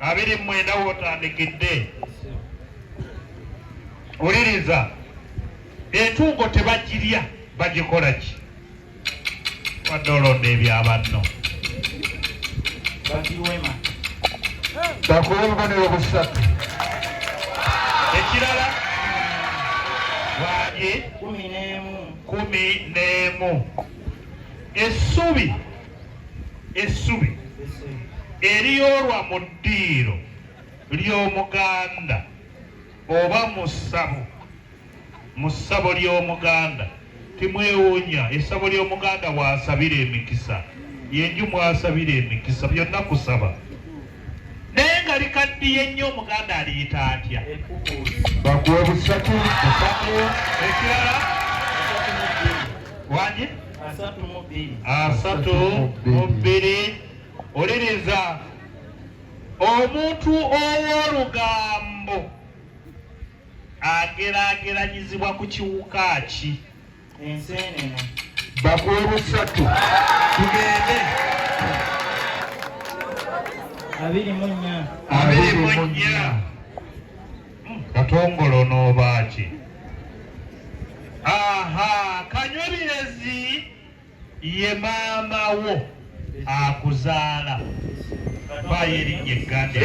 abiri mwenda wotandikidde. Uliriza entungo tebagirya bagikola ki? Wadde olonda ebyabanno bagiwema bakuwa obubonero busatu. Ekirala waje 11. Essubi eriyoolwa mu ddiiro ly'Omuganda oba mu ssabo ly'Omuganda timwewuunya. Essabo ly'Omuganda wasabira emikisa, yenju mwasabira emikisa, byonna kusaba. Naye nga likaddiye nnyo Omuganda aliyita atya? Bakuwa busatu. Ekirala waje 32. Oliriza omuntu ow'olugambo ageraageranyizibwa ku kiwuka ki? Enseenene. Bakuwa busatu. Tugende 24. Katongolo n'oba ki? Kanywabirezi ye maama wo akuzaala. Faayo erinnya egganda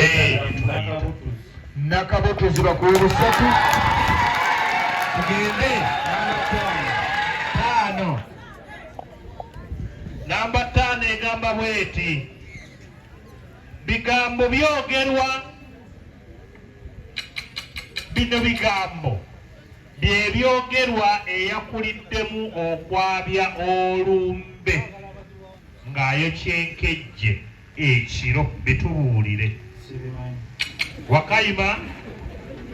Nakabutuzi bakuwa busatu. tugende 5. Namba 5 egamba bweti bigambo byogerwa. Bino bigambo bye byogerwa eyakuliddemu okwabya olumbe ng'ayokyenkejje ekiro bitubuulire. Wakayima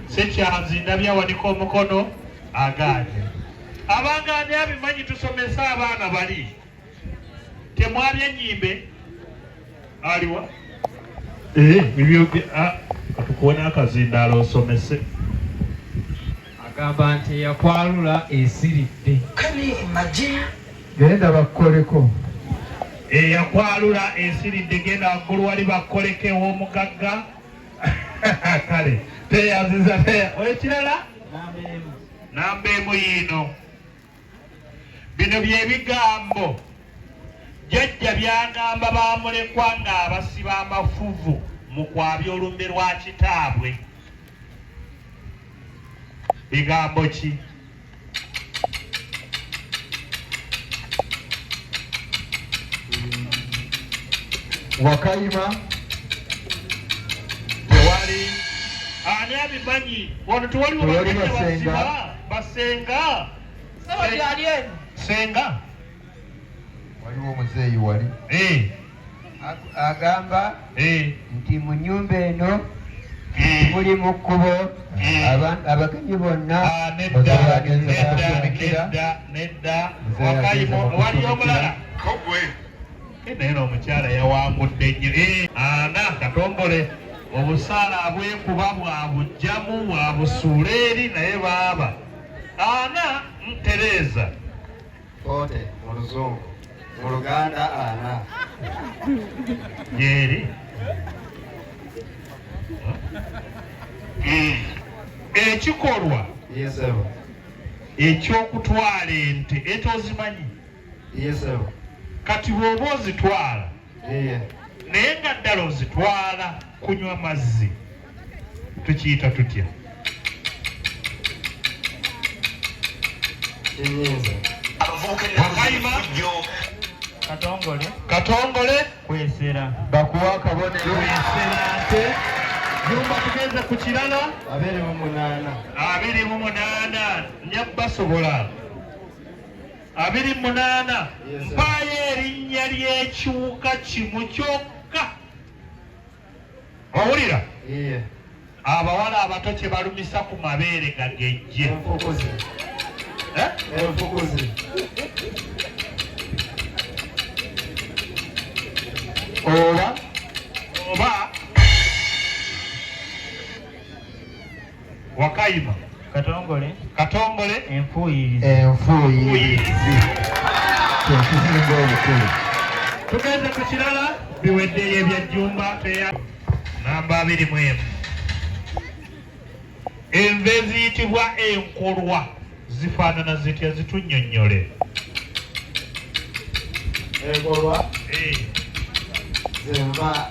Sekyanzi ndabyawanika omukono agaanye. Abangaani abimanyi tusomese abaana bali. Temwabya ennyimbe aliwa? Tukuwona akazindaalo osomese. Agamba nti yakwalula esiridde. Genda bakoleko. Yakwalula esiridde, genda waggulu wali bakoleke ew'omugagga. Kale teyaziza ekirala namba emu yiino. Bino bye bigambo jjajja byagamba bamulekwa ng'abasiba amafuvu mu kwabya olumbe lwa kitaabwe. Bigambo ki? Wakayima tewali ani abimanyi. Wano tewaliwo basenga. Senga waliwo omuzeeyi wali agamba nti mu nnyumba eno muli mu kkubo abagenyi bonna. Nedda wali omulala naye n'omukyala yawangudde nnyo. Katongole obusaala abw'enkuba bwabugjamu bwabusuula eri naye baaba. Tereza Ote mu Luzungu, mu Luganda ana. Yeri ekikolwa eky'okutwala ente etozimanyi. Kati bw'oba ozitwala naye nga ddala ozitwala kunywa mazzi tukiyita tutya? Wakayima Katongole kwesera bakuwa akabonero. nte jumba tugenze ku kirala 28. Nyabbasobola 28. Mpaayo erinnya ly'ekiwuka kimu kyokka. Owulira? Abawala abato kye balumisa ku mabeere gagejje. Oba Wakayima Katongole enfuuyirizi ekizinga obukulu. tugeze ku kirala biweddeyo ebyajjumba namba 21 enva eziyitibwa enkolwa zifaanana zitya zitunnyonnyole. Enkolwa zenva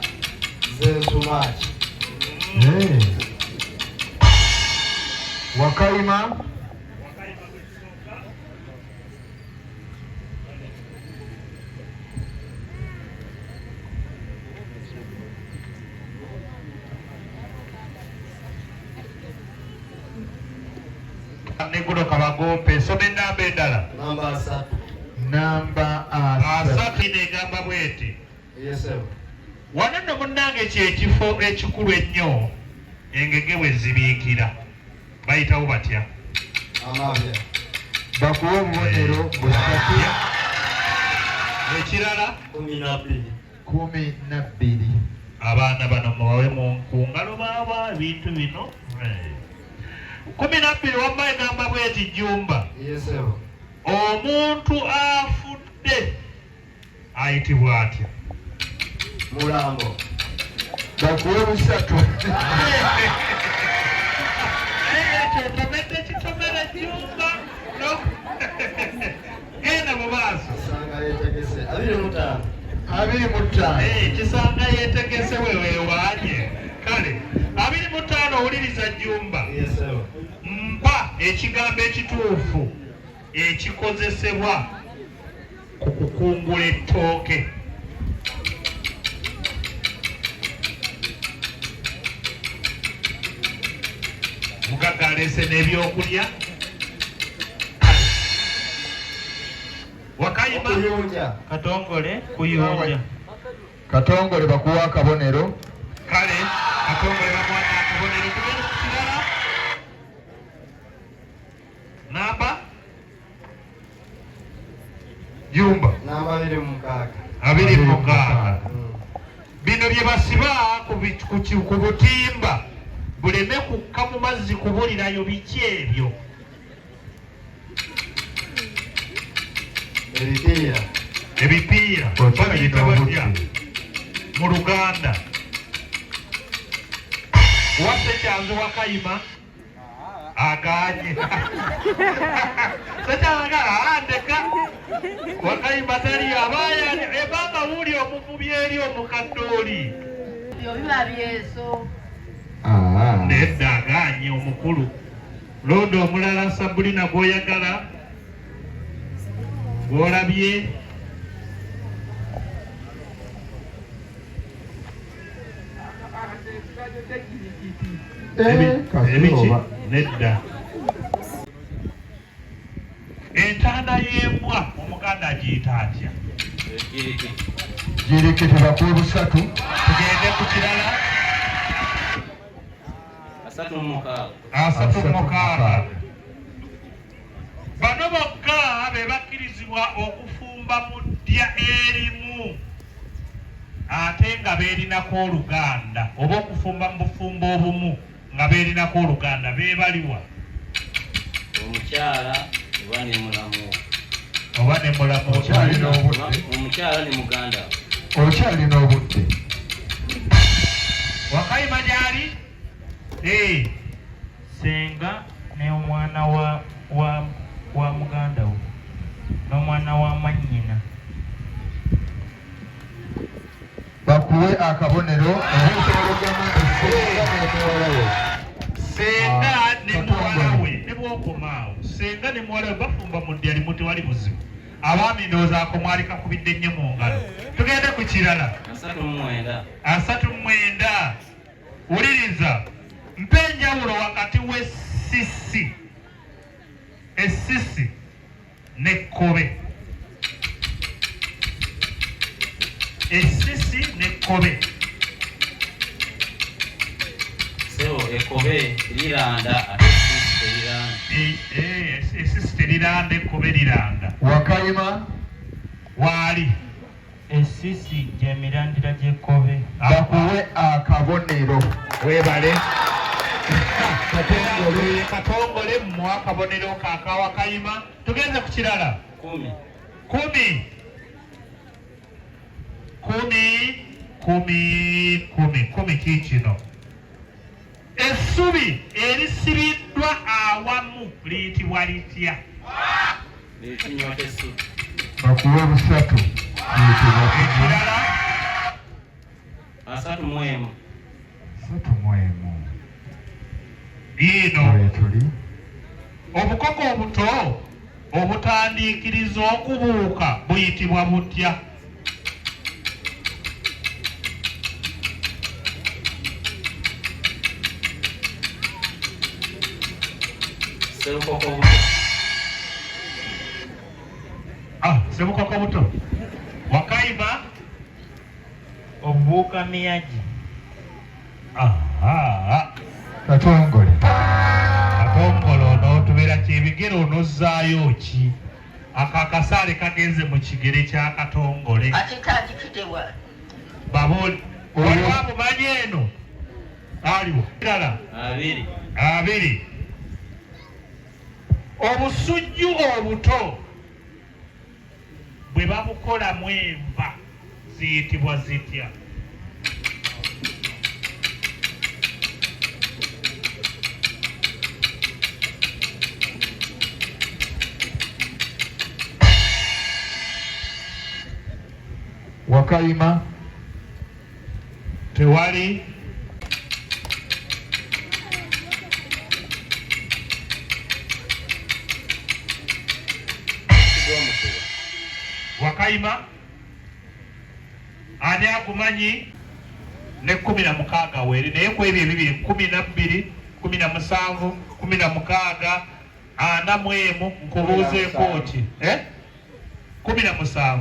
z'ensumaaki. Wakayima Negulo Kabagompe nsoma ennamba endala. Namba 3. namba 3 negamba bweti. Yes sir. Wano nno munnange kyekifo ekikulu ennyo engege we zibiikira bayitawo batya? Amabya. bakuwa obubonero busatu Ekirala 12. abaana bano mubawe ku ngalo baaba ebintu bino 12 wamma egamba bweti Jjumba. Yes sir. Omuntu afudde ayitibwa atya? Mulambo. bakuwa busatu Ekyo tomedde kitomera Jjumba genda mu maaso. Sanga yetegese 25. 25 Kisanga yeetegese weweewaanye. Kale 25 owuliriza Jjumba. Yes sir. Mpa ekigambo ekituufu ekikozesebwa ku kukungula ettooke. Mugagga aleese n'ebyokulya. Wakayima Okuyonja. Katongole kuyonja. Katongole bakuwa akabonero. kale Katongole bakwata akabonero. Tugenda ku kirala. Namba Jjumba Namba 26. 26. Bino bye basiba ku butimba buleme kukka mu mazzi kubulirayo biki ebyo? Ebipiira babiyita batya mu Luganda? Wase kyanze Wakayima aganye sekyagala andeka Wakayima tali abaya ebanga wuli omuvubi eri omukadde oli biba byeso. nedda aganye omukulu londo omulala Sabulina gw'oyagala gw'olabye ebiki nedda entanda y'embwa omuganda agiyita atya? Jirikiti bakuwa busatu. Tugende ku kirala. 36. Bano bokka be bakkirizibwa okufumba mu ddya erimu ate nga beerinako Oluganda, oba okufumba mu bufumbo obumu nga beerinako Oluganda. Beebaliwa omukyala oba ne mulamu oba ne mulamu. Okyalina obudde. omukyala ne muganda Okyalina obudde. Wakayima gyali? Senga ne omwana wa muganda we n'omwana wa mannyina. Bakuwe akabonero. Senga ne muwala we ne bwokomaawo. Senga ne muwala we bafumba mu ddya limu tewali buzibu. Abaami ndowooza ako mwali kakubidde nnyo mu ngalo. Tugende ku kirala. 39. Wuliriza, mpa enjawulo wakati w'essisi, essisi n'ekkobe. Essisi n'ekkobe. sebo ekobe liranda ate sisi teriranda. Essisi teriranda, ekkobe liranda. Wakayima Waali Essisi gy'emirandira gy'ekkobe. bakuwe akabonero. weebale. Katongole mmuwa akabonero ka Wakayima. Tugenze ku kirala. 10. 10. kumi kiikino. Essubi erisibiddwa awamu liyitibwa litya? Ekinyotesu. bakuwe busatu Ekirala? Asatu mu emu. Liino tuli obukoko obuto obutandiikiriza okubuuka buyitibwa butya? Sebukoko buto. Sebukoko buto. Wakayima? Obuuka miyaji. katongole Katongole onootubeera kyebigere onozzaayo ki? Akasaale kagenze mu kigere kya katongole. ate tagikitebwa Baboli waliwo amumanyi eno? Aliwo kirala? Abiri. Obusujju obuto bwe babukolamu enva ziyitibwa zitya? Wakayima Tewali? Wakayima? Ani agumanyi? Ne 16 weeri naye ku ebyo ebibiri 12, 17, 16, 41 nkubuuzeeko ki? 17.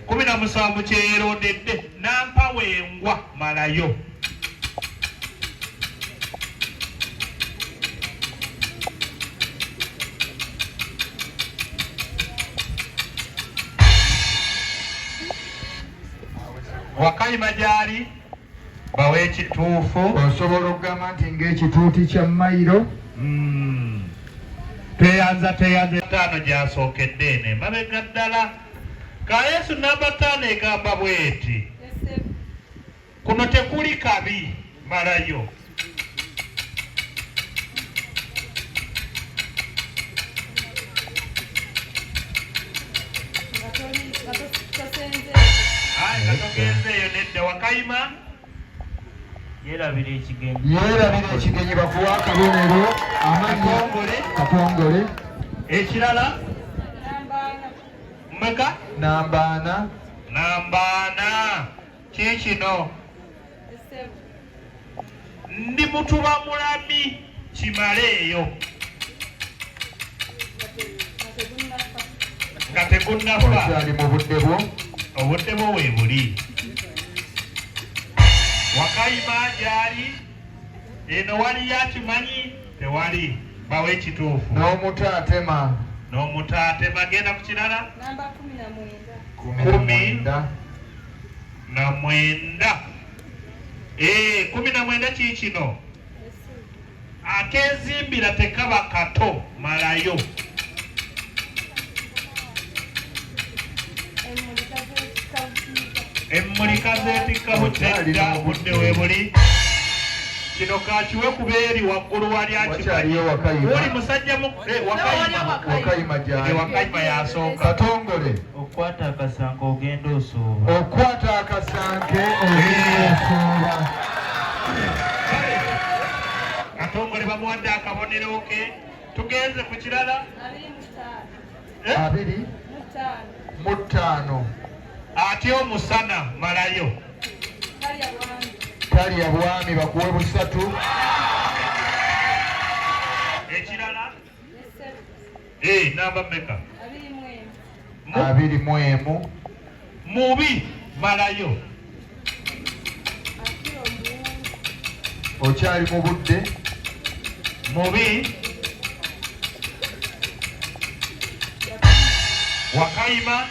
17 kyeyerondedde nampa wengwa malayo. Wakayima gyali bawe ekituufu. osobola okugamba nti ng'ekituuti kya mayiro Teyanza 5 gyasookedde ene mabega ddala. Kayesu namba 5 egamba bweti kuno tekuli kabi malayo. Katogenzeeyo nedda. Wakayima? Yerabira ekigenyi. bakuwa akabonero katongole Ekirala? Mmeka? namba 4. Kiikino? Ndi mutuba mulami kimaleeyo nga tegunnafa. okyali mu budde bwo Obudde bwo weebuli. Wakayima gyali? Eno waliyo akimanyi? Tewali. Bawe ekituufu. n'omutaatema N'omutaatema. Genda ku kirala? namba 19 19 kiikino? Akeezimbira tekaba kato malayo. Emmulika zeetikka budde obudde weebuli. Kino kakiwe kubeeri waggulu wali wakyaliyo akimanyi. Wakayima Oli musajja Wakayima gyali Wakayima yasooka. katongole Okwata akasango ogenda osooba. okwata akasanke ogenda osooba Katongole bamuwadde akabonero ke. Tugenze ku kirala? 25 Ate omusana malayo. talya bwami bakuwe busatu Ekirala? Namba mmeka? 21 Mubi malayo. okyali mu budde Mubi. Wakayima?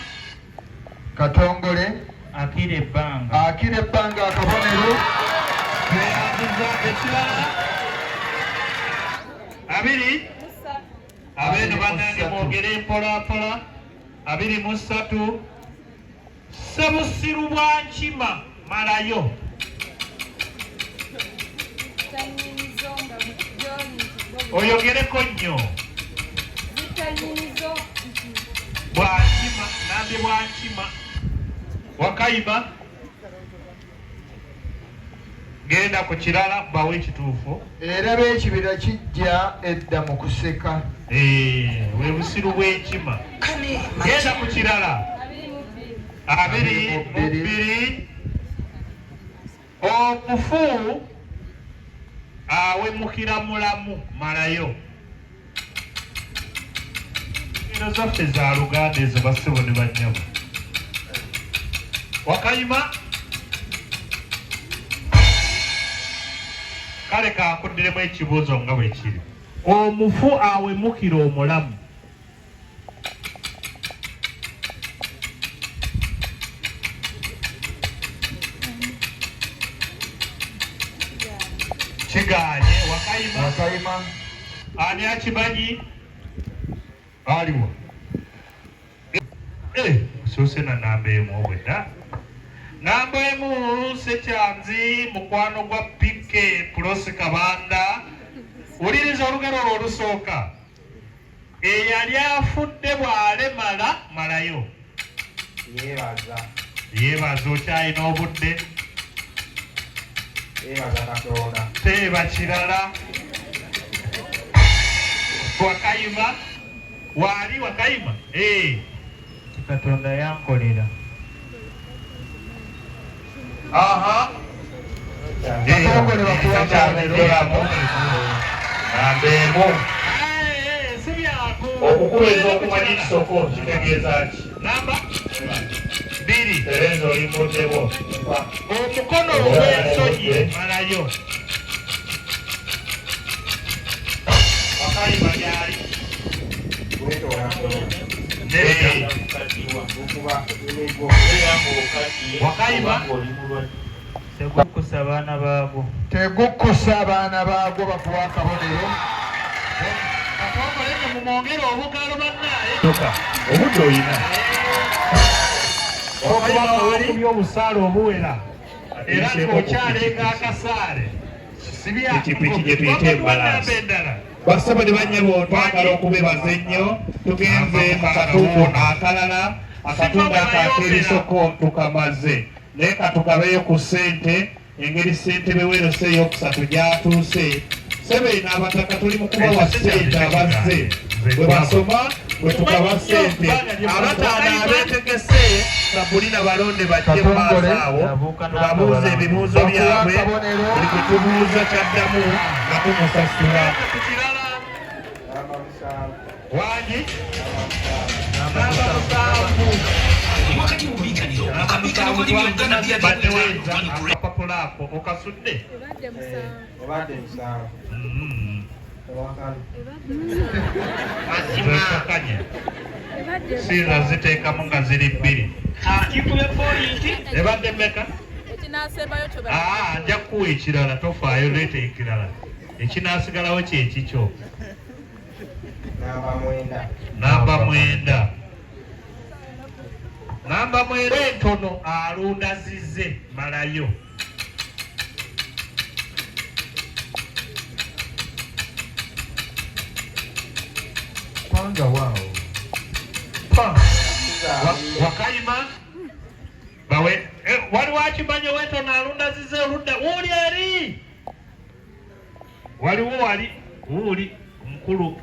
katongole Akira ebbanga. akira ebbanga akabonero Tweyanziza. Ekirala? 2. Abeeno bannange mwogere mpolampola. 23. Ssebusiru bwa nkima malayo. Oyogereko nnyo. Bwankima, nambe bwankima. Wakayima. Genda ku kirala bawe ekituufu. Era b'ekibira kijja edda mu kuseka. We busiru bw'enkima. Genda ku kirala. 2 Omufu awemukira mulamu malayo. Engero zaffe za Luganda ezo bassebo ne bannyabo. Wakayima. Kale kankuddiremu ekibuuzo nga bwe kiri. Omufu awemukira omulamu. Kiganye. Wakayima. Ani akimanyi? Aliwo. Soose na namba emu obwedda. Namba emu Sekyanzi mukwano gwa PK Prosi Kabanda. Wuliriza olugero olwo olusooka. Eyali afudde bw'alemala malayo. Yeebaza okyalina obudde. Teeba kirala. Wakayima. Wali Wakayima. Katonda yankolera. Katongole bakuwakabero. Nambeemu. Okukuweza okumanya ekisoko kitegeeza ki? Namba 2. Tereeza olimuddebo. Omukono ogw'ensonyi malayo. Wakayima gyali. Wakayima. Tegukkusa abaana baagwo. Tegukkusa abaana baagwo bakuwa akabonero. Katongole mumwongere obugalo bannaaye. Obudde oyina. Okubye obusaale obuwera. Era ng'okyalenga akasaale. Pikipiki gye tuyita embalansi. Basaba ne bannyabo twagala okubebaza ennyo. Tugenze mu katundu akalala. Akatundu ak'ebisoko tukamaze. Naye katukabeyo ku ssente. Engeri ssente beweeresa ey'okusatu gyatuuse. Sebe n'abataka tuli mu kubawa ssente abazze. Bwe basoma bwe tukaba ssente. Abataano abeetegese Sabulina balonde bajje mu maaso awo. Tubabuuze ebibuuzo byabwe. Buli kwe tubuuza kyaddamu nga tumusasula. Wangi? Akapapula ako okasudde? Zekakanye. Siina ziteekamu nga ziri 2. Ebadde mmeka? Nja kuwa ekirala tofaayo leeta ekirala. Ekinaasigalawo kyekikyo. Namba 9. Namba 9 entono alundazizze malayo. Kwanga wao. Wakayima. Bawe wali wakimanyi wentono alundazizze oludda wuli eri. Wali mukulu.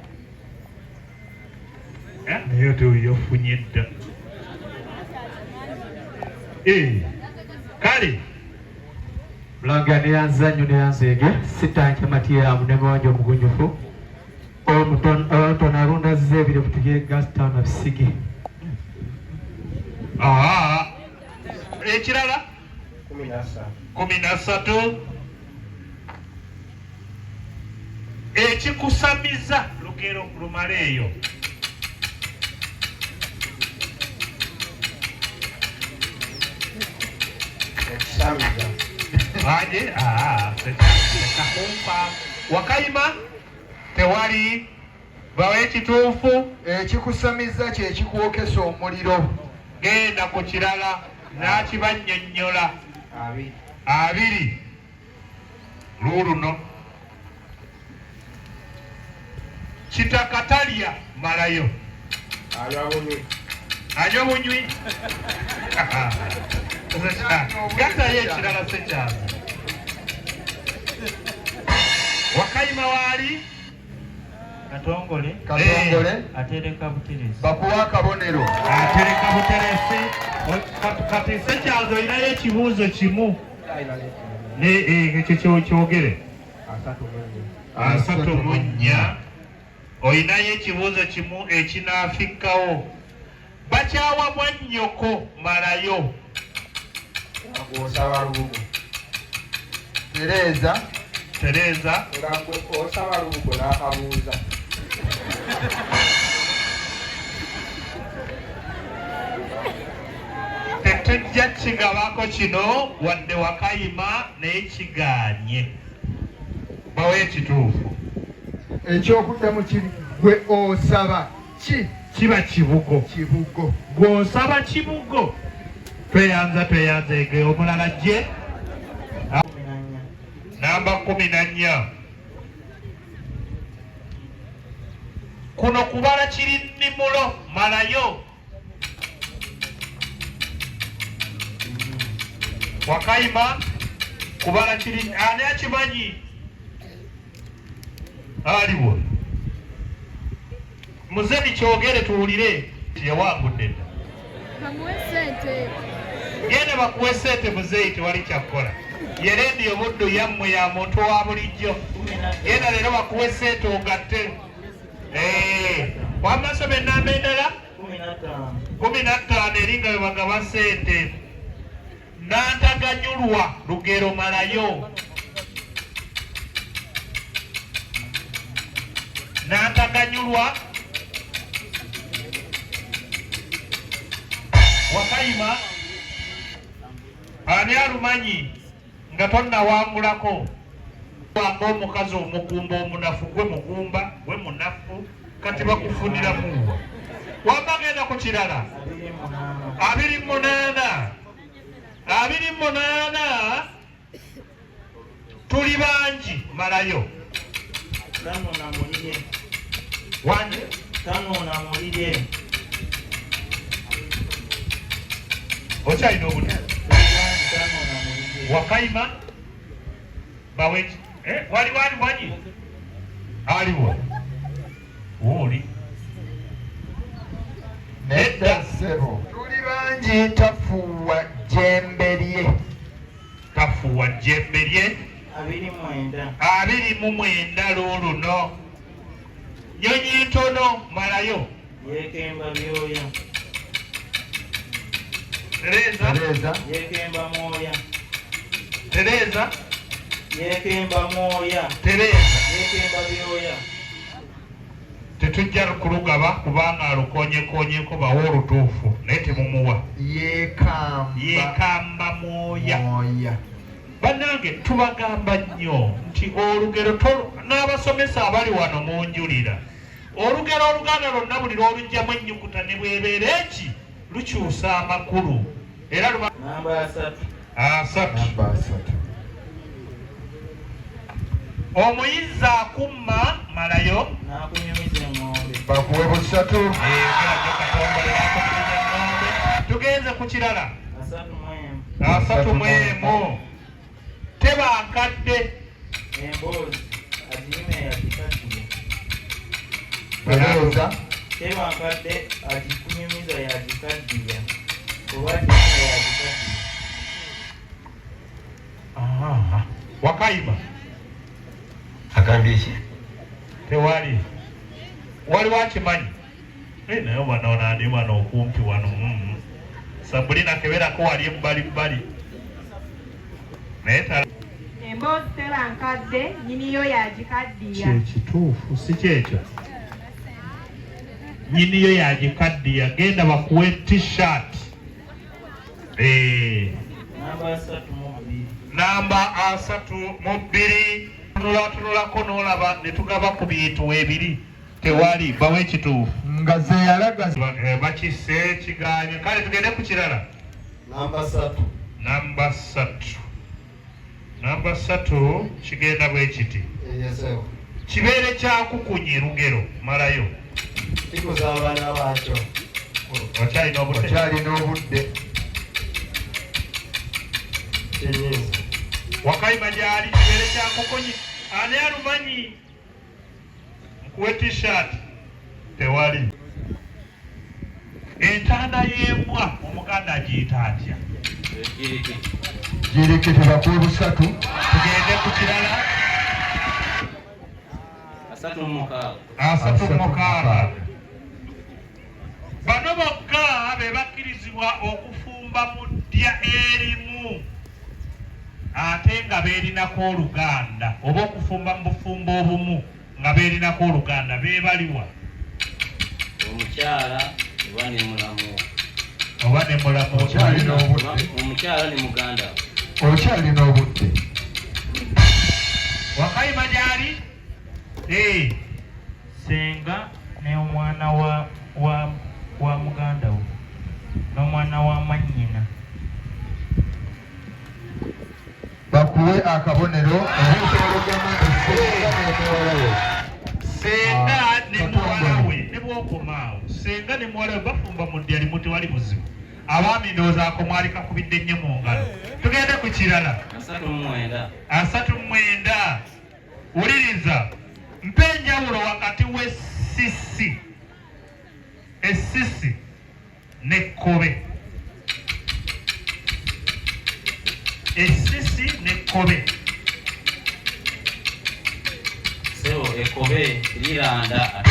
Naye teyofunye dda. Kale Mulanga neyanza nnyo neyanzeege sitanke matyamu ne mawanja omugunjufu omutono alundazizza ebiro butugire gasitaana bisige. Ekirala 13. Ekikusamiza lugero lumaleeyo. Aje? Wakayima tewali bawe ekituufu. Ekikusamiza kye kikwokesa omuliro. Genda ku kirala n'akibannyonnyola. abiri luuluno kitakatalya malayo anywa bunywi gatayo ekirala sekyaza wakayima waali Katongole atereka buteresi bakuwa akabonero atereka buteresi kati sekyaza olinayo ekibuuzo kimu ekyo kyogere 34 olinayo ekibuuzo kimu ekinaafikkawo bakyawa mwannyoko malayo osaba lubugo Tereza osaba lubugo n'akabuuza tetujja kigabako kino wadde wakayima naye kigaanye bawe ekituufu ekyokuddamu kiri gwe osaba kiba kibugo gw'osaba kibugo tweyanza ege omulala gye namba 14 kuno kubala kiri nnimulo malayo wakayima kubala kiri ani akimanyi aliwo muzeni kyogere tuwulire yawangudde genda bakuwe sente muzeeyi tewali kyakkola yerendi obuddu yammwe ya muntu wa bulijjo genda leero bakuwe sente ogatte wamasobe enamba endala 15 eringa we bagaba sente n'antaganyulwa lugero malayo n'antaganyulwa wakayima ani alumanyi nga tonnawangulako wanga omukazi omugumba omunafu gwe mugumba gwe munafu kati bakufunira muwa wamba genda ku kirala 28 tuli bangi malayo okyalina obudde wakayima baweki waliwo alimanyi aliwo wooli nedda ssebo tuli bangi tafuuwa jjembe lye 29 luuluno nyonyi ntono malayo yekemba byoya Tereza yekemba moya Tereza yekemba moya yekemba byoya tetujja kulugaba kubanga alukonyekonyeko bawa olutuufu naye temumuwa yekamba moya bannange tubagamba nnyo nti olugero n'abasomesa abali wano munjulira olugero oluganda lwonna buli lwolugjamu ennyukuta ne bwebeera eki lukyusa amakulu era namba 3 omuyizzi akumma malayo nakunyumiza eng'ombe bakuwe busatu tugenze ku kirala 31 31 tebankadde emboozi aginyume yagikaddiya tebankadde agikunyumiza yagikaddiya oba aginyume yagikaddiya wakayima agambye ki tewali wali wakimanyi naye wanoonani wano okumpi wano sabulina keberako wali ebbalibbali naye emboozi tebankadde nyiniyo yagikaddiya kyekituufu si kyekyo nyiniyo yagikaddiya genda bakuwe t-shirt namba 32 tunulako n'olaba ne tugaba ku bintu ebiri tewali bawe ekituufu nga zeyalaga bakisse ekiganyo kale tugende ku kirala namba 3 namba 3 namba 3 kigenda bwe kiti kibeere kyakukunye lugero malayo kikuza abaana baakyo okyalina obudde wakayima gyali kibeere kyakukunye ani alumanyi nkuwe t-shirt tewali entanda y'embwa omuganda agiyita atya jirikiti bakuwe 3 tugende ku kirala 36 bano bokka be bakkirizibwa okufumba mu ddya erimu ate nga beerinako oluganda oba okufumba mu bufumbo obumu nga beerinako oluganda beebaliwa omukyala oba ne mulamu oba ne mulamu omukyala ne muganda okyalina obudde wakayima gyali senga ne omwana wa muganda we n'omwana wa mannyina bakuwe akabonero senga ne muwala we ne bwokomaawo senga ne muwala we bafumba mu ddya limu tewali buzibu abaami ndowoozaako mwali kakubidde nnyo mu ngalo tugende ku kirala 39 wuliriza mpa enjawulo wakati w'essisi essisi n'ekkobe essisi n'ekkobe ekkobe liranda ate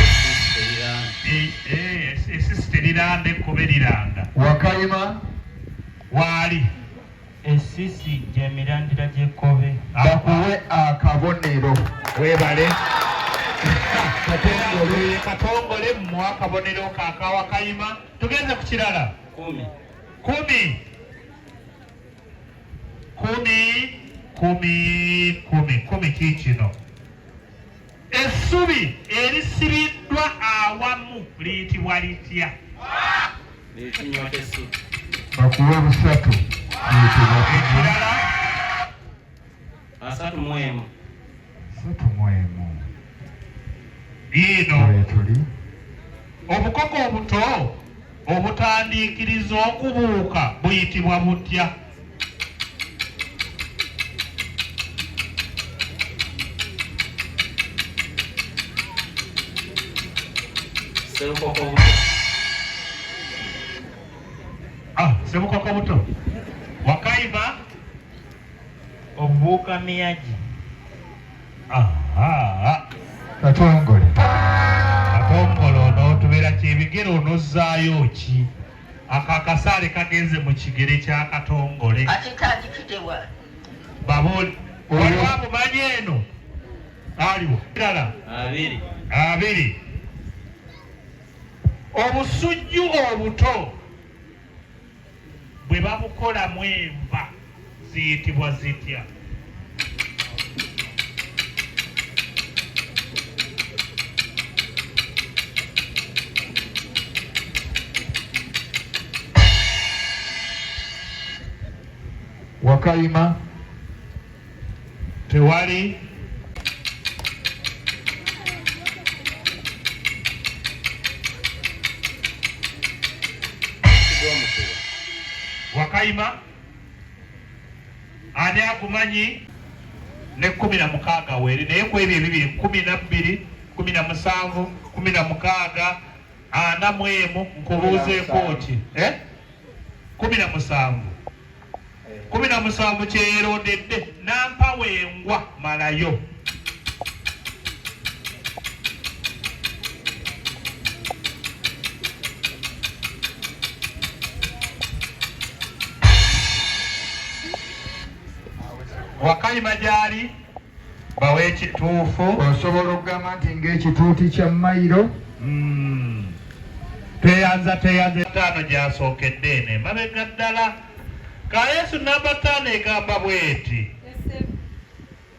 essisi teriranda ekkobe liranda wakayima waali essisi gyemirandira gy'ekkobe bakuwe akabonero webale katongole mu akabonero kakawakayima tugenze ku kirala 10 kikino essubi erisibiddwa awamu liyitibwa litya bakuwe 3 ekirala 31 liino tuli obukoko obuto obutandiikiriza okubuuka buyitibwa butya sebukoko buto wakayima obubuuka miyagi katongole ono tubeera kyebigere onozzaayo ki akasaale kagenze mu kigere kya katongole baboolwabumanyi eno aliwo irala 2 obusujju obuto bwe babukolamu enva ziyitibwa zitya wakayima tewali wakayima ani akumanyi ne 16 weeri naye ku ebyo ebibiri 12 17 16 41 nkubuuzeeko ki 17 kyeyerondedde nampa wengwa malayo wakayima gyali bawe ekituufu osobola okugamba nti ng'ekituuti kya mayiro teyanza 5 gyasookedde eno emabega ddala kayesu namba 5 egamba bweti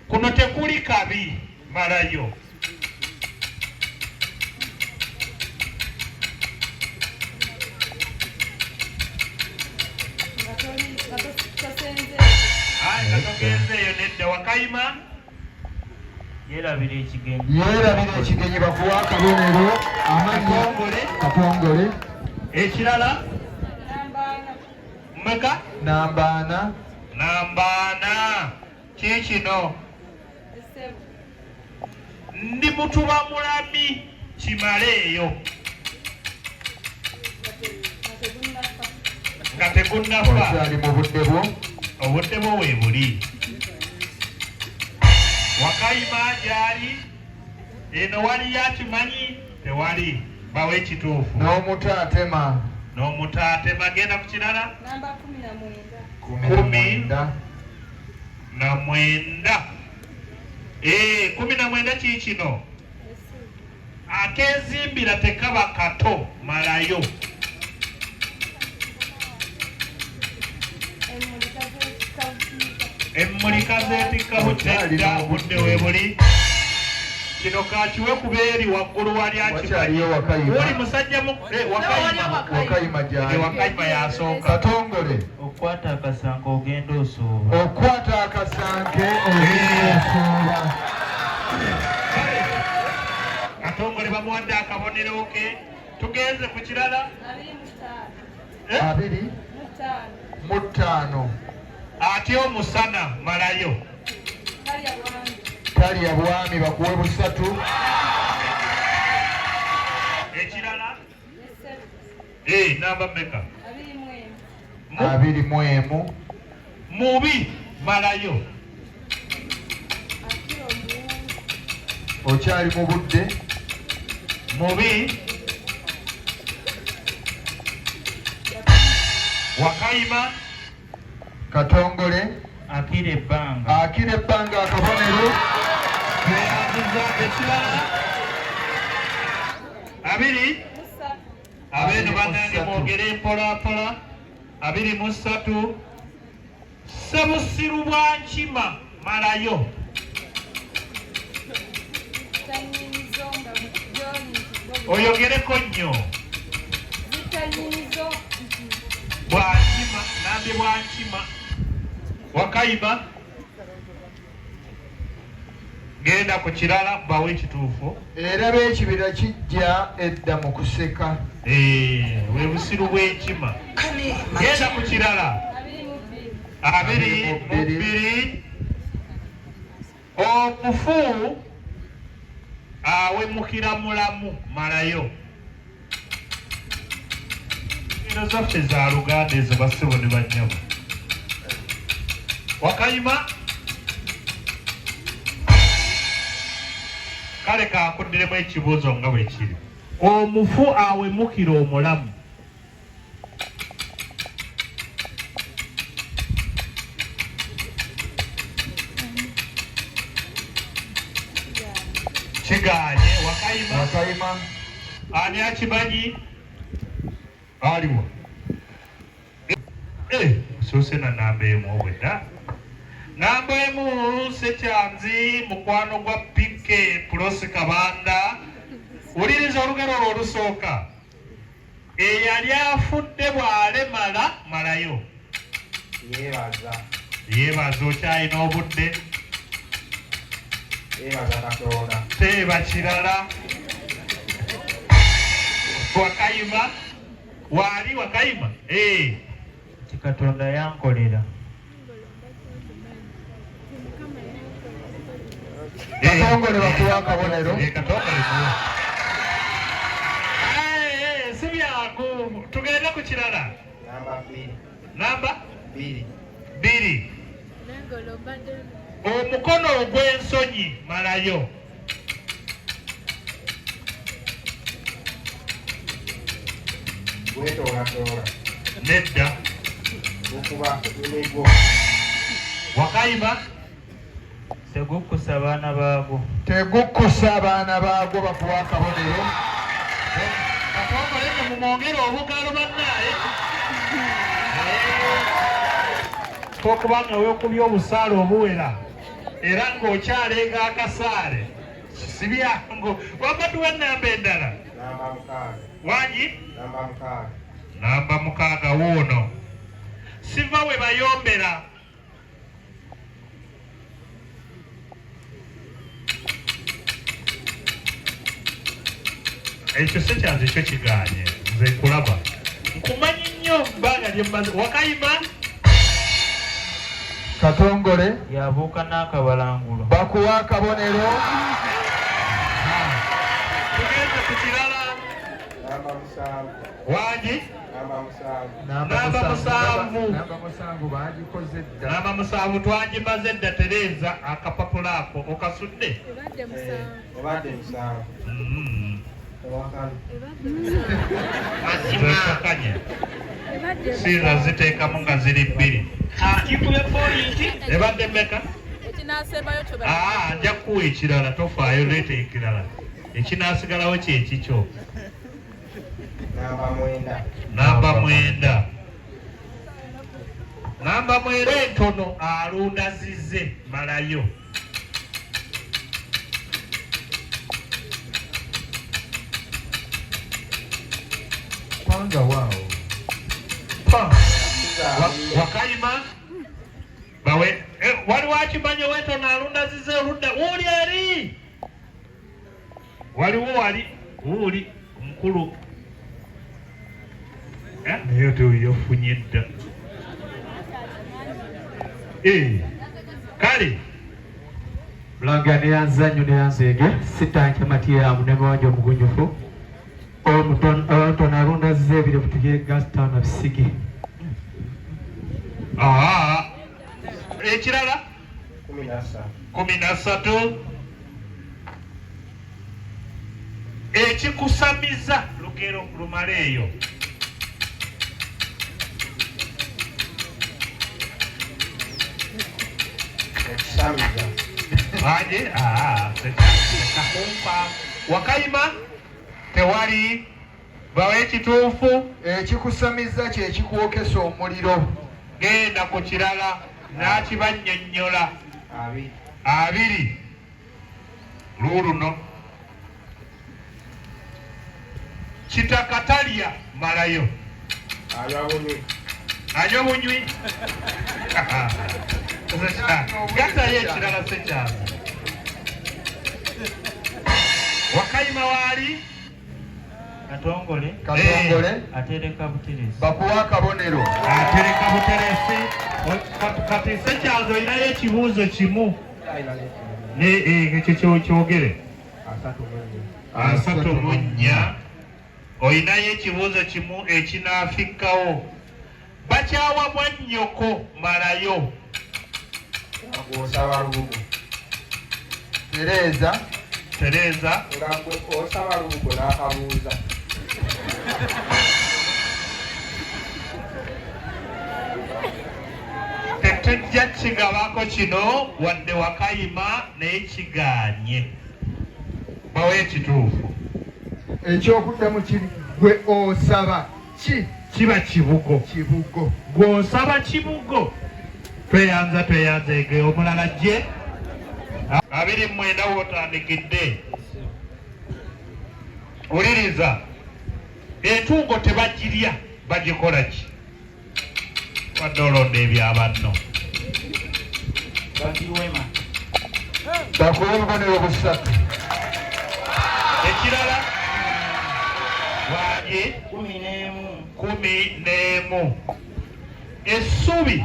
kuno tekuli kabi malayo Togenzeeyo nedda. Wakayima Yerabira ekigenyi. Yerabira ekigenyi bakuwa akabonero. Katongole. Katongole. Ekirala mmeka? Namba 4. Kiikino ndi mutuba mulami kimaleeyo nga tegunnafa. okyali mu budde bwo. Obudde bwo weebuli. Wakayima gyali eno waliyo akimanyi? Tewali. Bawe ekituufu. N'omutaatema. N'omutaatema. Genda ku kirala. Namba 19. 19. 19 kiikino akezimbira tekaba kato malayo. Emmulika zeetikka budde budde weebuli. Kino kakiwe kubeeri waggulu wali akimanyi. Oli musajja Wakayima gyali. Wakayima yasooka. Katongole. Okwata akasango ogenda osooba. Okwata akasanke ogenda osooba. Katongole bamuwadde akabonero ke. Tugenze ku kirala. 25. Ate omusana malayo. Talya bwami bakuwe busatu. Ekirala. Namba mmeka? 21. Mubi malayo. Okyali mu budde. Mubi. Wakayima. Katongole. Akira ebbanga. Akira ebbanga akabonero. Ekirala. 2. Abeeno bannange mwogere mpolampola. 23. Ssebusiru bwa Nkima malayo. Oyogereko nnyo. Bwa Nkima. Nambe bwa Nkima. Wakayima. Genda ku kirala bawe ekituufu. Eraba ekibira kijja edda mu kuseka. Webusiru bw'Enkima. Genda ku kirala. 22. Omufu awemukira mulamu malayo. Eno zaffe za Luganda ezo bassebo ne banyabo. Wakayima. Kale kankuddiremu ekibuuzo nga bwe kiri. Omufu awemukira omulamu. Kiganye. Wakayima. Ani akimanyi? Aliwo. Soose na namba emu obwedda. Namba emu Sekyanzi mukwano gwa Pike Pulosi Kabanda. Wuliriza olugero olwo olusooka. Eyali afudde bw'alemala malayo. Yeebaza okyalina obudde. Teeba kirala. Wakayima. Waali Wakayima. Katonda yankolera. Katongole bakuwa akabonero. Si byangu. Tugende ku kirala. Namba 2. Omukono ogw'ensonyi malayo. Nedda. Wakayima. Tegukkusa abaana baagwo. Tegukkusa abaana baagwo bakuwa akabonero. Katongole mumwongere obugalo bannaaye. Okuba nga weekubye obusaale obuwera era ng'okyalenga akasaale si byangu. Wabadduwa ennamba endala. Wangi? Namba 6 wuuno. Siva we bayombera. ekyo sekyanze ekyo kiganye nze kulaba nkumanyi nnyo bbanga lyemmaze Wakayima Katongole yabuuka n'akabalangulo bakuwa akabonero. tugende ku kirala Namba musanvu. wangi Namba musanvu. namba musanvu bagikoze dda. namba musanvu twagimaze dda Tereza akapapula ako okasudde Obadde musanvu. Kakanya siza ziteekamu nga ziri bbiri ebadde mmeka? Nja kuwa ekirala tofaayo leeta ekirala ekinaasigalawo kyekikyo namba mwenda entono alunda zize malayo Panga wao. Wakayima bawe waliwo akimanya w'entono alunda zize oludda wuuli eri waliwo wuuli mukulu naye teyofunye dda kale Mulangira neyanzanyo neyanzeege sitanje matiya munemonjo mugunyufu omutono alunda zize ebire butuje Gastown na Bisigi. Ekirala 13 ekikusamiza lugero lumaleeyo aje Wakayima tewali bawe ekituufu Ekikusamiza kye kikuwokesa omuliro. genda ku kirala n'akibannyonnyola 2 luuluno kitakatalya malayo anywa bunywi gatayo ekirala sekyaza Wakayima waali Katongole atereka buteresi bakuwa akabonero. atereka buteresi kati sekyaza olinayo ekibuuzo kimu ekyo kyogere 34 olinayo ekibuuzo kimu ekinaafikkawo bakyawa mwannyoko malayo Tereza osaba lubugo n'akabuuza. tetujja kigabako kino wadde Wakayima naye kiganye bawe ekituufu Ekyokuddamu kiri gwe osaba kiba kibugo gw'osaba kibugo tweyanza ege omulala gye 29 wotandikidde wuliriza entungo tebagirya bagikola ki wadde olonda ebyabanno bagiwema bakuwa obubonero 3 ekirala waje 11 essubi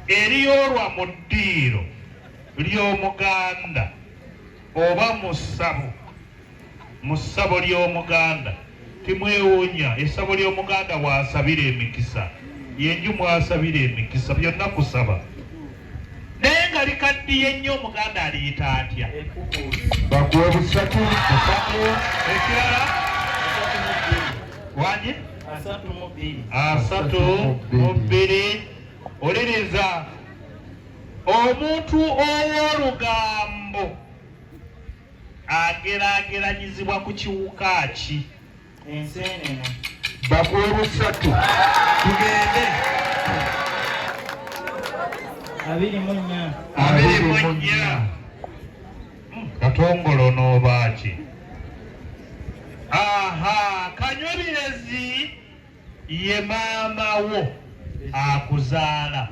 eriyoolwa mu ddiiro ly'omuganda oba mu ssabo ly'omuganda timwewuunya essabo ly'omuganda bw'asabira emikisa yenju mwasabira emikisa byonna kusaba naye nga likaddiye nnyo omuganda aliyita atya bakuwa 3 ekirala wanje 32 oliriza omuntu ow'olugambo ageraageranyizibwa ku kiwuka ki enseenene bakuwa 3 tugende 24 Katongole n'obaaki Kanywebirezi ye maama wo akuzaala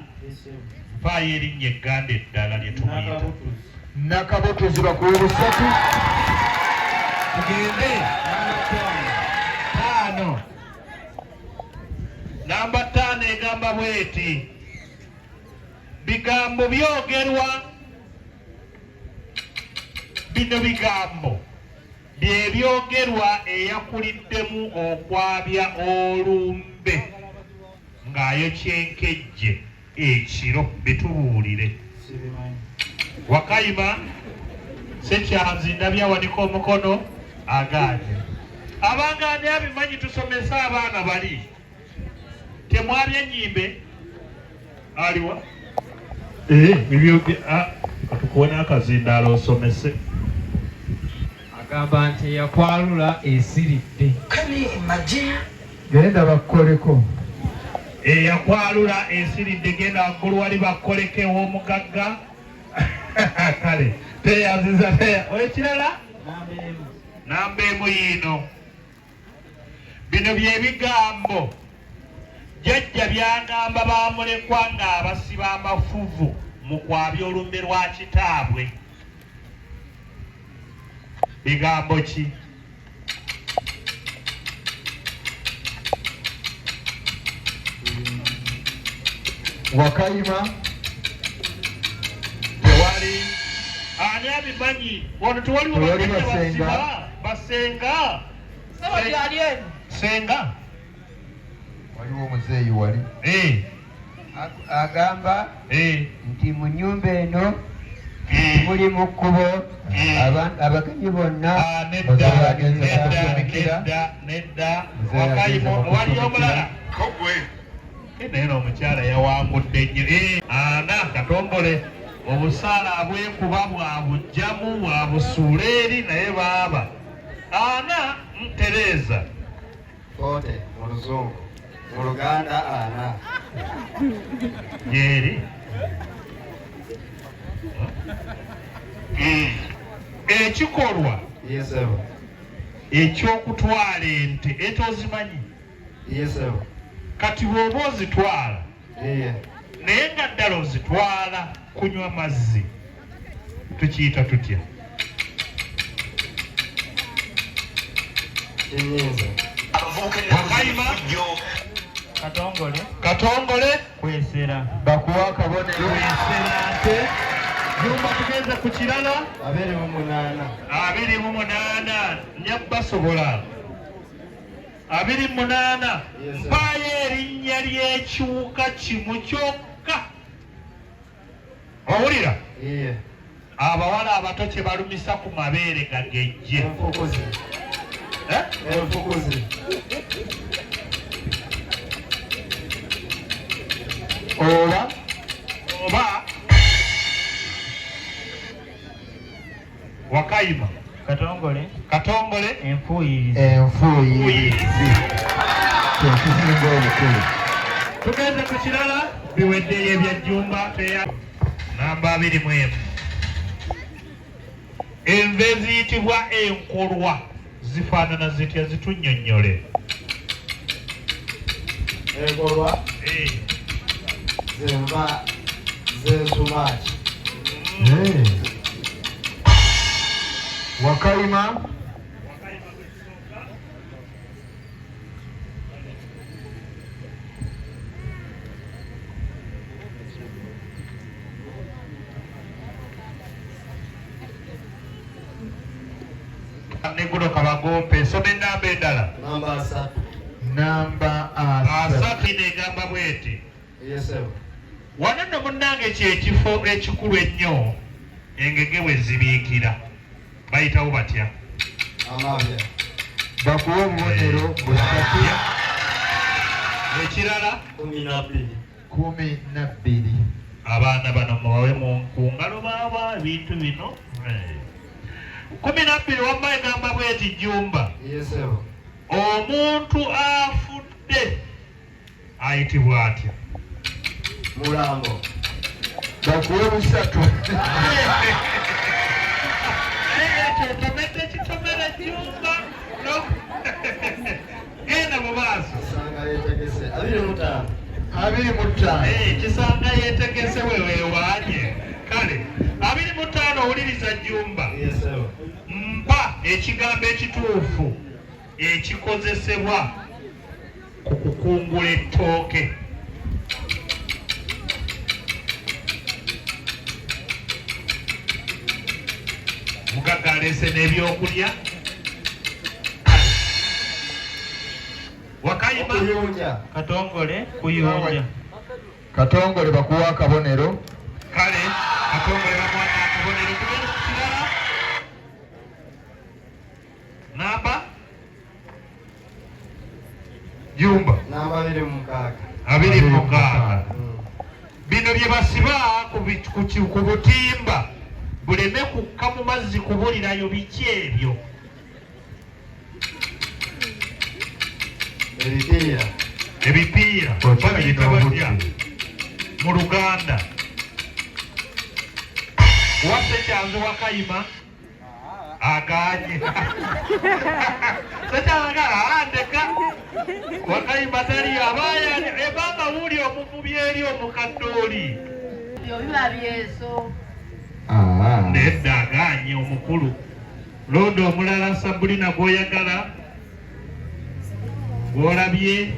faayo erinnya egganda eddala lye tumuyita Nakabutuzi bakuwa 3 tugende ttaano. Namba 5 egamba bweti, bigambo byogerwa. Bino bigambo byebyogerwa eyakuliddemu okwabya olumbe ng'ayokyenkejje ekiro. Bitubuulire. Wakayima Sekyanzi ndabyawanika omukono agaanye. Abangaani abimanyi tusomese abaana bali. Temwabya ennyimbe aliwa? Tukuwona akazindaala osomese. Agamba nti eyakwalula esiridde. Genda bakkoleko. Eyakwalula esiridde, genda waggulu wali bakkoleke ow'omugagga. Kale teyaziza ekirala namba emu yiino. Bino byebigambo jjajja byagamba bamulekwa ng'abasiba amafuvu mu kwabya olumbe lwa kitaabwe. Bigambo ki? Wakayima. Tewali ani abimanyi. Wano tewaliwo basiba basenga. Senga waliwo omuzeeyi wali agamba nti mu nnyumba eno muli mu kkubo abagenyi bonna nedda. Wali omulala naye n'omukyala yawangudde nnyo. Ana Katombole obusaala abwekuba bwabugjamu bwabusuula eri naye baaba. Ana Tereza 40 mu Luzungu, mu Luganda ana. Yeri ekikolwa eky'okutwala ente etozimanyi. Kati bw'oba ozitwala naye nga ddala ozitwala kunywa mazzi, tukiyita tutya? Wakayima Katongole kwesera bakuwa akabonero. kwesera nte. Jumba tugenze ku kirala 28 nyabbasobola 28 mpaayo erinnya ly'ekiwuka kimu kyokka. Owulira? Abawala abato kye balumisa ku mabeere gagejje. Oba Wakayima Katongole enfuuyirizi. Ekisinga obukulu. Tugenze ku kirala biweddeyo ebya Jjumba. Namba 21 enva eziyitibwa enkolwa zifaanana zitya? Zitunnyonnyole. Enkolwa zenva z'ensumaaki. Wakayima. Neguno Kabagompe soma ennamba endala. Namba 3 negamba bweti. Wano nno munnange kyekifo ekikulu ennyo engege bwe zibiikira. Bayitawo batya? bakuwa obubonero busatu. Ekirala 12. abaana bano mubawe ku ngalo baaba ebintu bino. 12 wamma egamba bweti Jjumba. Omuntu afudde ayitibwa atya? Mulambo. Bakuwa busatu. Tomete kitomera Jjumba. Genda mu maaso. Sanga yetegese 25. 25. Kisanga yetegese wewewaanye. Kale 25 owuliriza Jjumba. Mpa ekigambo ekituufu ekikozesebwa ku kukungula ettooke. Mugagga aleese n'ebyokulya. Wakayima Katongole kuyonja. Katongole bakuwa akabonero. Kale Katongole bakuwa akabonero. Tugenda ku kirala. Namba Jumba namba 26. 26. Bino bye basiba ku butimba buleme kukka mu mazzi kubulirayo biki ebyo. Ebipiira babiyita batya mu Luganda? Wase kyanze Wakayima aganye sekyaga andeka Wakayima tali abaya ebanga wuli omuvubi eri omukadde oli biba byeso. nedda aganye omukulu. Londo omulala Sabulina gw'oyagala gw'olabye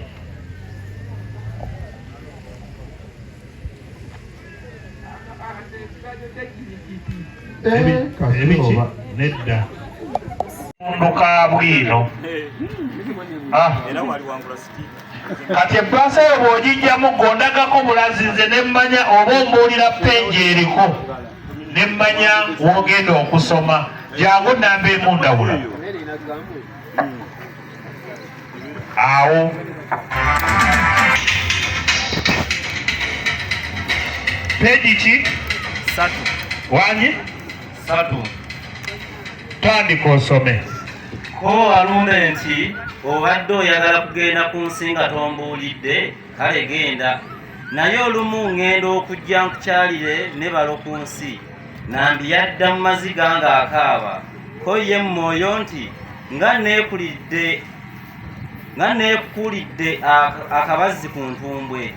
ebiki nedda nduka bwino. Kati ebbasa eyo bw'ogijjamu gondagako bulazi nze nemmanya oba ombuulira penje eriko nemmanya w'ogenda okusoma. Jangu namba emu ndawula awo. Peji ki? 3. Wanyi? 3. Tandika osome. Ko walumbe nti obadde oyagala kugenda ku nsi nga tombuulidde, kale genda. Naye olumu ngenda okujja nkukyalire ne balo ku nsi. Nambi yadda mu maziga ng'akaaba. Ko ye mu mwoyo nti nga neekukulidde akabazzi ku ntumbwe.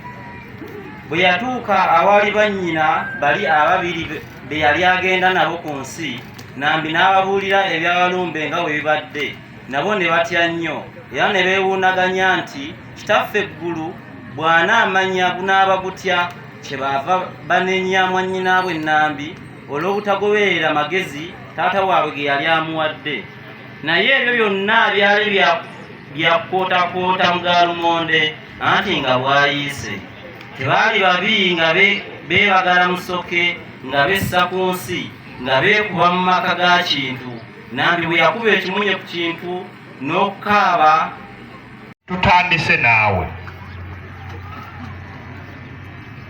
Bwe yatuuka awali bannyina bali ababiri be yali agenda nabo ku nsi, nambi n'ababuulira eby'abalumbe nga bwe bibadde. Nabo ne batya nnyo era ne beewuunaganya nti kitaffe eggulu bw'anaamanya gunaaba gutya, kyebaava banenya mwannyinaabwe ennambi olw'obutagoberera magezi taata waabwe ge yali amuwadde. Naye ebyo byonna byali byakootakoota mu gaalumonde anti nga bwayiise. Tebaali babi nga beebagala musoke nga bessa ku nsi nga beekuba mu maka ga kintu. Nambi bwe yakuba ekimunye ku kintu n'okukaaba. Tutandise naawe.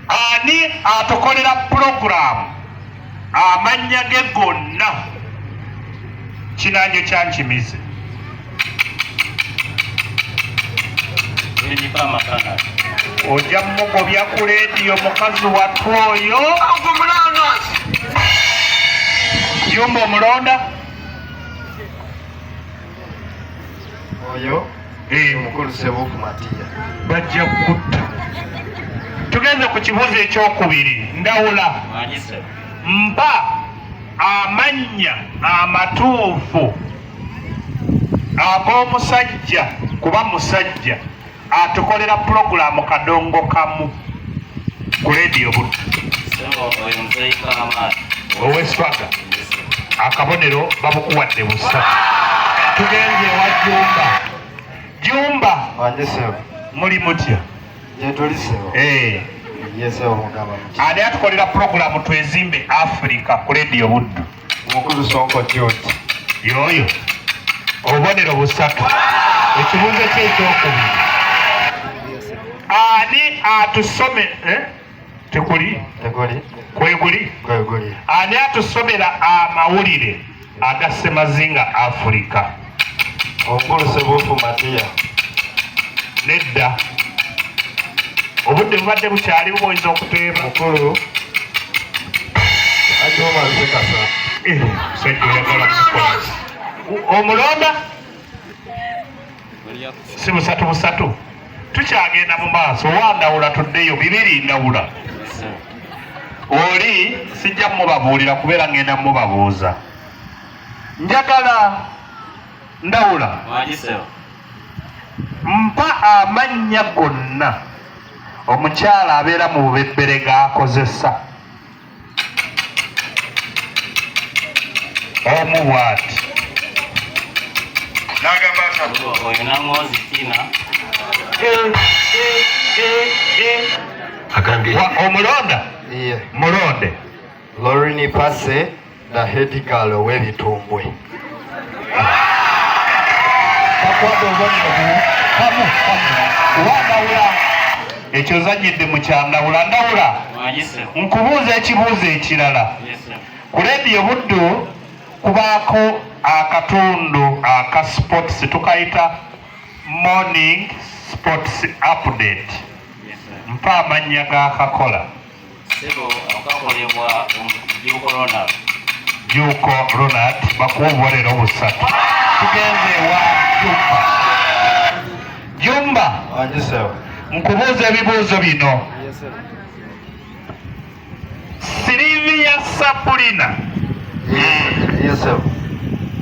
Ani atukolera pulogulaamu amannya ge gonna kinanjo kyankimize? Ojja mugobya ku leediyo mukazi wattu oyo Jumba omulonda oyo omukulu Sebuuku Matiya bajja kutta. Tugenze ku kibuuzo ekyokubiri. Ndawula mpa amannya amatuufu ag'omusajja kuba musajja atukolera pulogulaamu kadongo kamu ku leediyo Buddu. Oweswaga akabonero babukuwadde busa. Tugenze ewa Jumba. Jumba muli mutya? Ani atukolera pulogulaamu twezimbe Africa ku leediyo Buddu? omukulu Sonko Joti yoyo. Obubonero busatu. Ekibuuzo kyekyokubiri. Ani atusome tekuli kweguli. Ani atusomera amawulire aga Ssemazinga Africa? omukulu Sebuuku Matiya. Nedda obudde bubadde bukyali buboyinza okuteeba. mukulu Ajomaze Kasa. Sajja oyagala kukola omulonda si busatu. Tukyagenda mu maaso. Wandawula tuddeyo bibiri ndawula. Oli sijja mubabuulira kubeera ngenda mubabuuza. Njagala Ndawula. Mwagisewo. Mpa amannya gonna omukyala abeera mu bubebbere g'akozesa. Omu bw'ati. N'agamba atyo. Oyo Nangoozi Tina. Omulonda? Iye. Mulonde. Lorini Pase na head girl ow'ebitumbwe. Ekyo zanyidde mu kyandawula. Ndawula nkubuuza ekibuuzo ekirala. Ku leediyo Buddu kubaako akatundu aka sports tukayita morning sports update. Mpa amannya g'akakola. Sebo akakolebwa Juko Ronald. Juko Ronald bakuwa obubonero busatu. Tugenze ewa Jumba. Mwagisewo. Nkubuuza ebibuuzo bino. Sylvia Sapulina. Yesewo.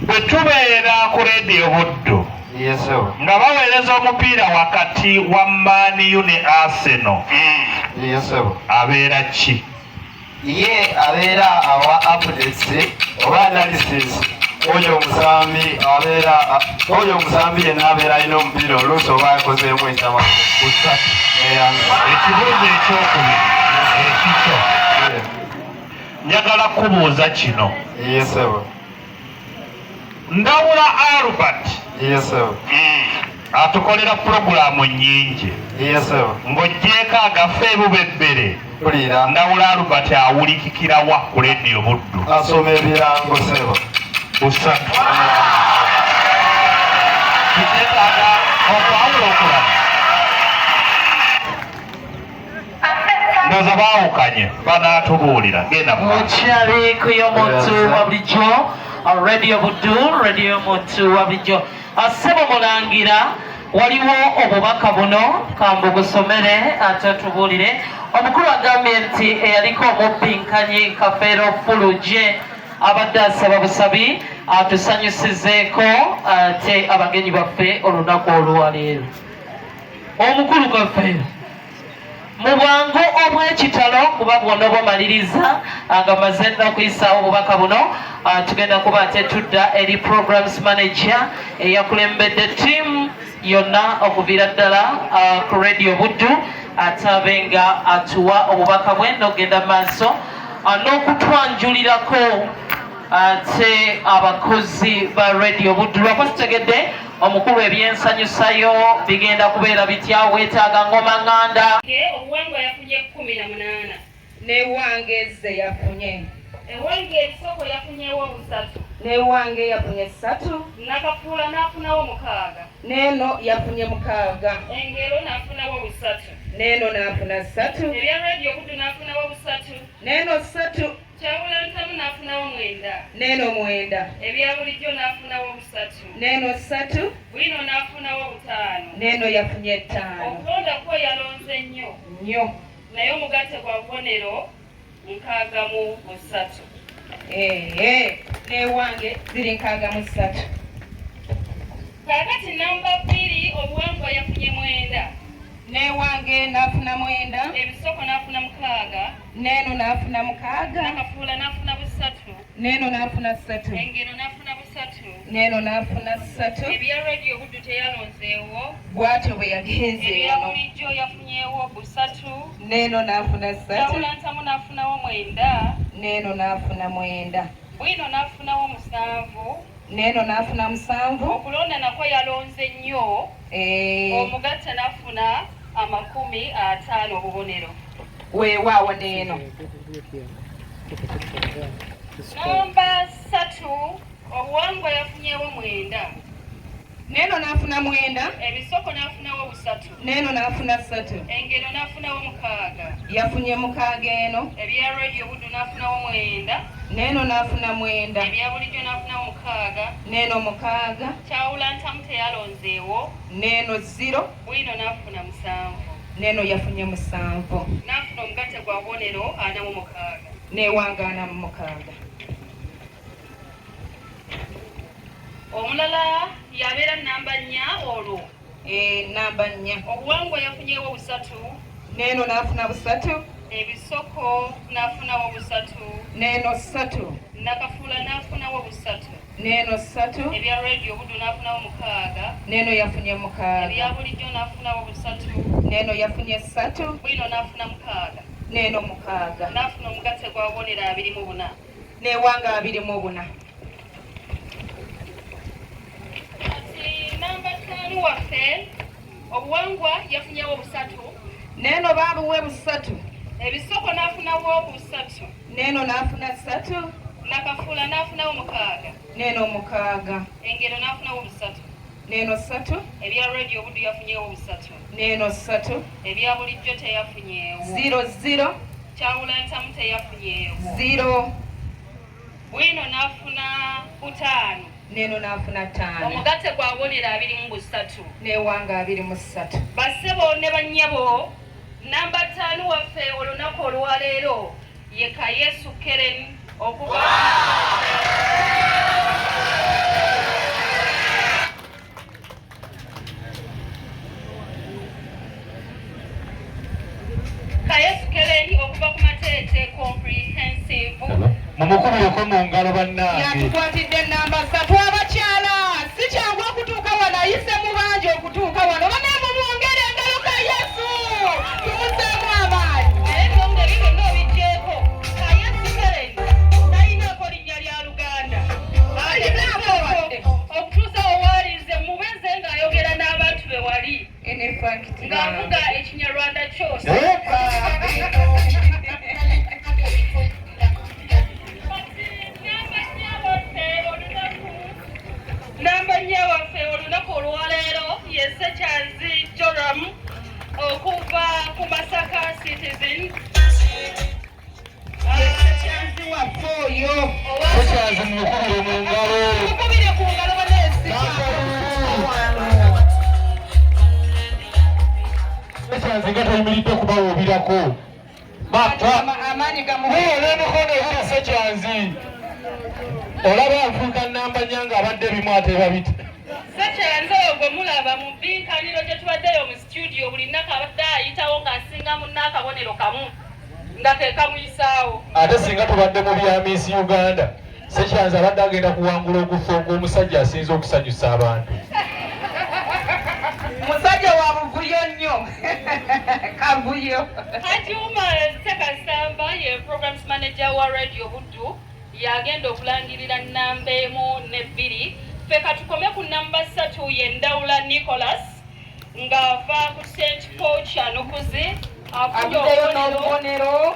Bwe tubeera ku leediyo Buddu Yesewo. nga baweereza omupiira wakati wa Man U ne Arsenal. Yesewo. Abeera ki? Ye abeera awa updates oba analysis. Oyo omusambi yenna abeera alina omupiira oluusi oba akozeemu ekitama kusatu. Ekibuuzo ekyokubiri ekikyo. Njagala kubuuza kino. Yesewo. Ndawula Albert Yesewo. atukolera pulogulaamu nnyingi. Yesewo. Ng'oggyeko agafa ebubebbere. Mpulira. Ndawula Albert awulikikira wa ku leediyo Buddu? Asoma ebirango sebo. Busatu. Tuteetaaga okwawula okulaba. Ndowooza baawukanye banaatubuulira. Genda mu maaso. Mukyali kuyo muntu wa bulijjo Radio Buddu, radio muntu wa bulijjo. Ssebo Mulangira, waliwo obubaka buno kambugusomere ate tubuulire. Omukulu agambye nti eyaliko omubbinkanye Kafeero Fuluje abadde asaba busabi atusanyusizeeko ate abagenyi baffe olunaku olwaleero. Omukulu Kafeero mu bwangu obw'ekitalo kuba bwonna obumaliriza nga maze n'okuyisaawo obubaka buno tugenda kuba ate tudda eri programs manager eyakulembedde ttiimu yonna okuviira ddala ku Radio Buddu ate abe nga atuwa obubaka bwe n'okugenda mu maaso n'okutwanjulirako ate abakozi ba Radio Buddu. Lwako tutegedde omukulu ebyensanyusayo bigenda kubeera bitya, weetaaga ngoma nganda. Obuwangwa yafunye 18. Newange ze yafunye. Ewange ebisoko yafunyewo 3. Newange yafunye 3. Nakafuula n'afunawo 6. Neno yafunye 6. Engero n'afunawo 3. Neno n'afuna 3. Ebya Radio Buddu n'afunawo 3. Neno 3. Kyawula Ntamu n'afunawo 9. Neno 9. Ebya bulijjo n'afunawo 3. Neno 3. Bwino n'afunawo 5. Neno yafunye 5. Okulonda kwo yalonze nnyo. Naye omugatte gwa bubonero 63. Newange ziri 63. Kaakati namba 2 obuwangwa yafunye 9. Newange n'afuna 9. Ebisoko n'afuna 6. Neno n'afuna 6. Nakafuula n'afuna 3. Neno n'afuna 3. Engero n'afuna 3. Neno n'afuna 3. Ebya Radio Buddu teyalonzeewo. Bw'atyo bwe yagenze ebya bulijjo yafunyeewo 3. Neno n'afuna 3. Kyawula Ntamu n'afunawo 9. Neno n'afuna 9. Bwino n'afunawo 7. Neno n'afuna 7. Okulonda nakwo yalonze nnyo. Omugatte n'afuna 50 obubonero. Weewaawo Neno. Namba 3 obuwangwa yafunyeewo 9. Neno n'afuna 9. Ebisoko n'afunawo 3. Neno n'afuna 3. Engero n'afunawo 6. Yafunye 6 eno. Ebya Radio Buddu n'afunawo 9. Neno n'afuna 9. Ebya bulijjo n'afunawo 6. Neno 6. Kyawula Ntamu teyalonzeewo. Neno 0. Bwino n'afuna 7. Neno yafunye 7. N'afuna omugatte gwa bubonero 46. Newangaana mu 6. Omulala yabeera namba 4 olwo. Namba 4. Obuwangwa yafunyewo 3. Neno nafuna 3. Ebisoko nafunawo 3. Neno 3. Nakafuula nafunawo 3. Neno 3. Ebya radio Buddu nafunawo 6. Neno yafunye 6. Ebya bulijjo nafunawo 3. Neno yafunye 3. Bwino nafuna 6. Neno 6. Nafuna omugatte gwa bubonero 24. Newanga 24. Kati namba 5 waffe obuwangwa yafunyewo 3. Neno babuwe 3. Ebisoko nafunawo 3. Neno nafuna 3. Nakafuula nafunawo 6. Neno 6. Engero nafunawo 3. Neno 3. Ebya radio Buddu yafunyewo 3. Neno 3. Ebya bulijjo teyafunyeewo. 00. Kyawula ntamu teyafunyeewo. 0. Bwino nafuna 5. Neno nafuna 5. Omugatte gwa bubonero 23. Newanga 23. Bassebo ne bannyabo namba 5 waffe olunaku olwaleero ye Kayesu Keren okuva Kayesu Keren okuva ku Mateete Comprehensive. Mumukubireko mu ngalo bannange. Yatukwatidde namba 3 abakyala. Si kyangu okutuuka wano ayise mu bangi okutuuka wano. Bane mumwongere engalo ka Yesu. Tumuseemu amaanyi. Naye byonna ebyo byonna obiggyeko. Kayesu Keren talinaako linnya lya Luganda. Okutuusa owaalize mubeze ng'ayogera n'abantu be wali. Ng'avuga Ekinyarwanda kyose. Namba 4 waffe olunaku olwaleero ye Ssekyanzi Joram okuva ku Masaka Citizen. Ssekyanzi waffe oyo. Ssekyanzi mukubire mu ngalo. Mukubire ku ngalo baneesi. Ssekyanzi nga tayimiridde kubawuubirako. Amaanyi gamuwe. N'emikono ebiri Ssekyanzi. Olaba afuuka namba 4 ng'abadde bimu ate babita. Ssekyanzi oyo gwe mulaba mu bbiikaniro gye tubaddeyo mu studio buli nnaka abadde ayitawo ng'asinga munna akabonero kamu nga ke kamuyisaawo. Ate singa tubadde mu bya Miss Uganda, Ssekyanzi abadde agenda kuwangula okufa ogw'omusajja asinze okusanyusa abantu. Musajja wa buvuyo nnyo. Kavuyo. Hajuma Ssekasamba ye programs manager wa Radio Buddu yagenda okulangirira namba 1 ne 2. Ffe katukome ku namba 3 ye Ndawula Nicholas ng'ava ku St. Paul Kyanukuzi afunye obubonero.